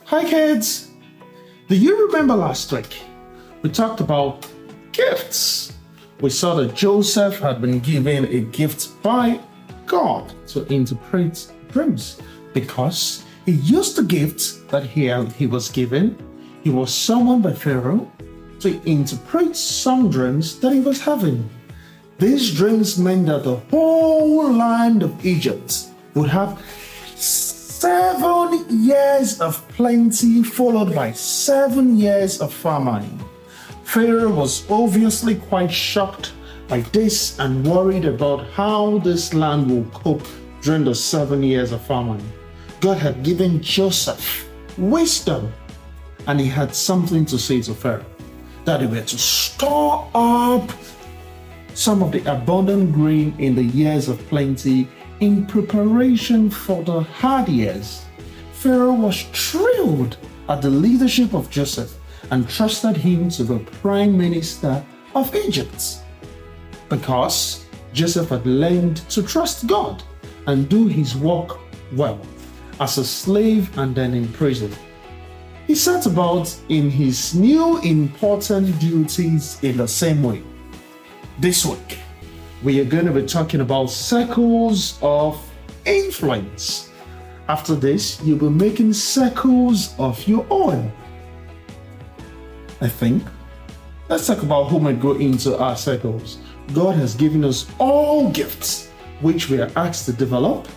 Hi kids! Do you remember last week we talked about gifts? We saw that Joseph had been given a gift by God to interpret dreams because he used the gift that he was given. He was summoned by Pharaoh to interpret some dreams that he was having. These dreams meant that the whole land of Egypt would have 7 years of plenty followed by 7 years of famine. Pharaoh was obviously quite shocked by this and worried about how this land will cope during the 7 years of famine. God had given Joseph wisdom, and he had something to say to Pharaoh, that they were to store up some of the abundant grain in the years of plenty in preparation for the hard years. Pharaoh was thrilled at the leadership of Joseph and trusted him to be prime minister of Egypt because Joseph had learned to trust God and do his work well as a slave and then in prison. He set about in his new important duties in the same way. This week, we are going to be talking about circles of influence. After this, you'll be making circles of your own. I think. Let's talk about who might go into our circles. God has given us all gifts, which we are asked to develop,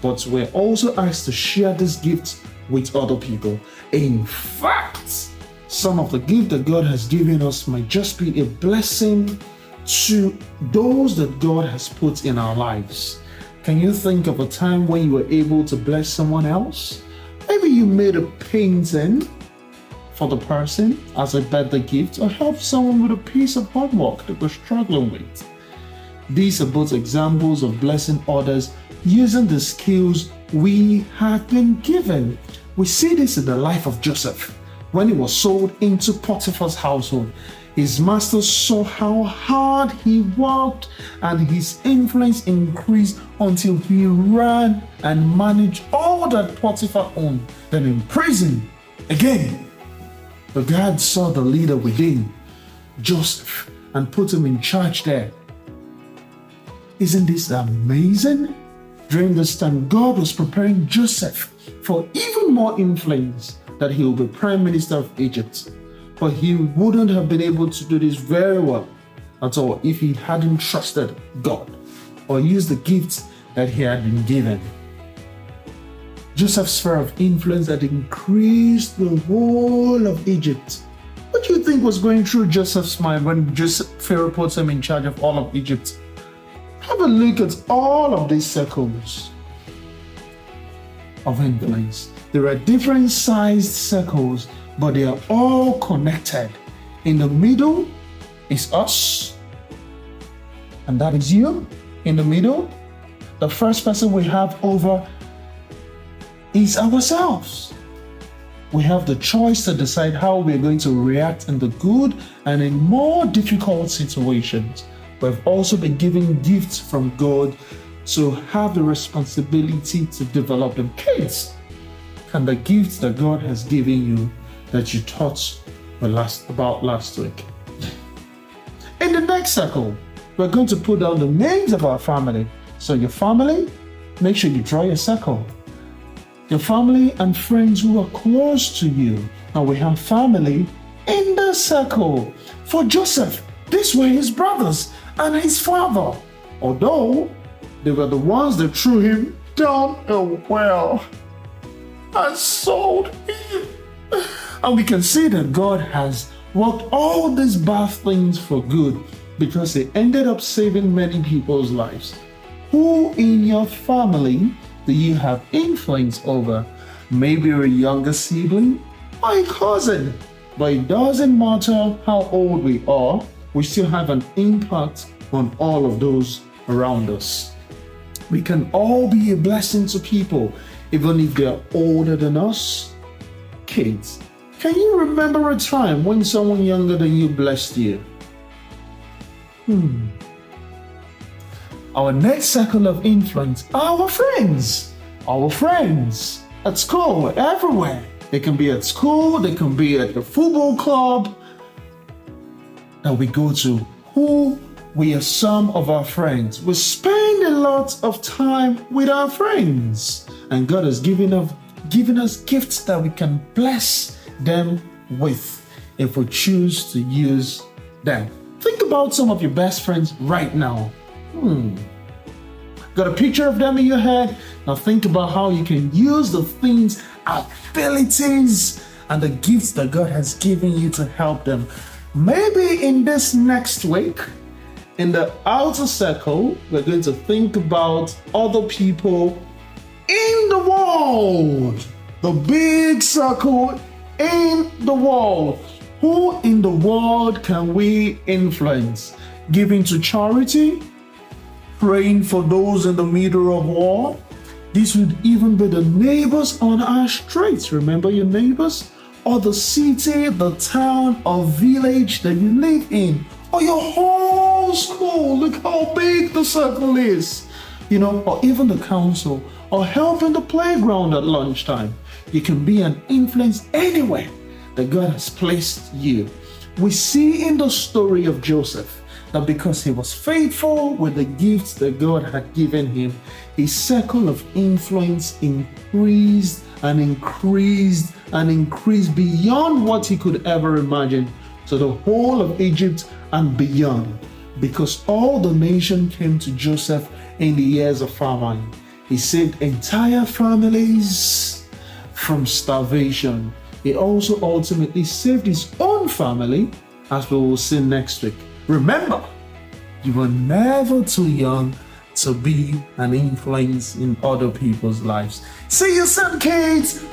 but we're also asked to share these gifts with other people. In fact, some of the gifts that God has given us might just be a blessing to those that God has put in our lives. Can you think of a time when you were able to bless someone else? Maybe you made a painting for the person as a birthday gift, or helped someone with a piece of homework that we're struggling with. These are both examples of blessing others using the skills we have been given. We see this in the life of Joseph. When he was sold into Potiphar's household, his master saw how hard he worked and his influence increased until he ran and managed all that Potiphar owned. Then in prison, again, the God saw the leader within, Joseph, and put him in charge there. Isn't this amazing? During this time, God was preparing Joseph for even more influence, that he will be prime minister of Egypt. But he wouldn't have been able to do this very well at all if he hadn't trusted God or used the gifts that he had been given. Joseph's sphere of influence had increased the whole of Egypt. What do you think was going through Joseph's mind when Pharaoh put him in charge of all of Egypt? Have a look at all of these circles of influence. There are different sized circles, but they are all connected. In the middle is us, and that is you. In the middle, the first person we have over is ourselves. We have the choice to decide how we're going to react in the good and in more difficult situations. We've also been given gifts from God to have the responsibility to develop them. Kids, can the gifts that God has given you that you taught about last week? In the next circle, we're going to put down the names of our family. So your family, make sure you draw your circle. Your family and friends who are close to you. Now we have family in the circle. For Joseph, these were his brothers and his father, although they were the ones that threw him down a well and sold him. And we can see that God has worked all these bad things for good because he ended up saving many people's lives. Who in your family do you have influence over? Maybe a younger sibling or a cousin. But it doesn't matter how old we are, we still have an impact on all of those around us. We can all be a blessing to people, even if they're older than us. Kids, can you remember a time when someone younger than you blessed you? Our next circle of influence are our friends. Our friends at school, everywhere. They can be at school, they can be at the football club that we go to. We are some of our friends. We spend a lot of time with our friends. And God has given us gifts that we can bless them with if we choose to use them. Think about some of your best friends right now. Got a picture of them in your head? Now think about how you can use the things, abilities, and the gifts that God has given you to help them. Maybe in this next week, in the outer circle, we're going to think about other people in the world. The big circle in the world. Who in the world can we influence? Giving to charity, praying for those in the middle of war. This would even be the neighbors on our streets. Remember your neighbors? Or the city, the town, or village that you live in. Or your whole school. Look how big the circle is. Or even the council. Or help in the playground at lunchtime. You can be an influence anywhere that God has placed you. We see in the story of Joseph that because he was faithful with the gifts that God had given him, his circle of influence increased and increased and increased beyond what he could ever imagine to the whole of Egypt and beyond. Because all the nation came to Joseph in the years of famine. He saved entire families from starvation. He also ultimately saved his own family, as we will see next week. Remember, you are never too young to be an influence in other people's lives. See you soon, kids!